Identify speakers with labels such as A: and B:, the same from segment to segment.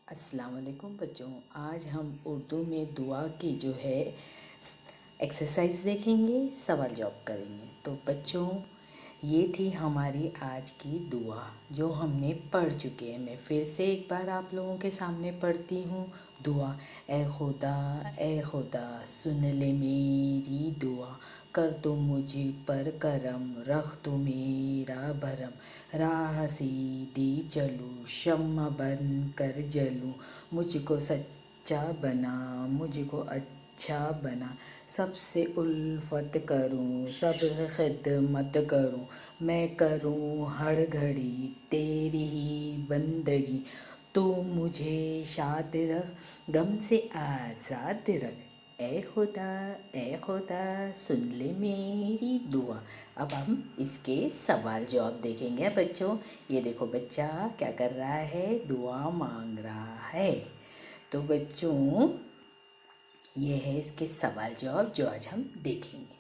A: अस्सलाम वालेकुम बच्चों। आज हम उर्दू में दुआ की जो है एक्सरसाइज देखेंगे, सवाल जवाब करेंगे। तो बच्चों, ये थी हमारी आज की दुआ जो हमने पढ़ चुके हैं। मैं फिर से एक बार आप लोगों के सामने पढ़ती हूँ दुआ। ए खुदा सुन ले मेरी दुआ, कर दो मुझ पर करम, रख दो मेरा भरम, राह सीधी चलूँ, शम्मा बन कर जलूँ, मुझको सच्चा बना, मुझको अच्छा बना, सबसे उल्फत करूं, सब खिदमत करूं, मैं करूं हर घड़ी तेरी ही बंदगी, तू मुझे शाद रख, गम से आज़ाद रख, ए खुदा सुन ले मेरी दुआ। अब हम इसके सवाल जवाब देखेंगे बच्चों। ये देखो बच्चा क्या कर रहा है, दुआ मांग रहा है। तो बच्चों, ये है इसके सवाल जवाब जो आज हम देखेंगे।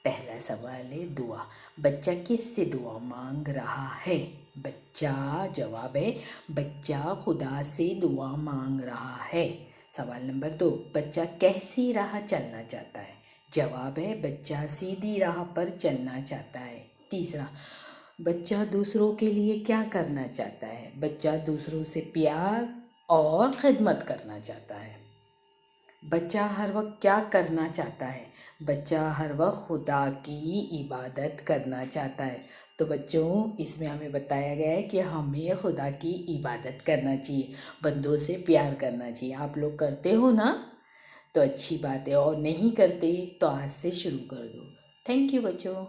A: पहला सवाल है दुआ। बच्चा किससे दुआ मांग रहा है? बच्चा, जवाब है बच्चा खुदा से दुआ मांग रहा है। सवाल नंबर 2, बच्चा कैसी राह चलना चाहता है? जवाब है बच्चा सीधी राह पर चलना चाहता है। तीसरा, बच्चा दूसरों के लिए क्या करना चाहता है? बच्चा दूसरों से प्यार और खिदमत करना चाहता है। बच्चा हर वक्त क्या करना चाहता है? बच्चा हर वक्त खुदा की इबादत करना चाहता है। तो बच्चों, इसमें हमें बताया गया है कि हमें खुदा की इबादत करना चाहिए, बंदों से प्यार करना चाहिए। आप लोग करते हो ना? तो अच्छी बात है, और नहीं करते तो आज से शुरू कर दो। थैंक यू बच्चों।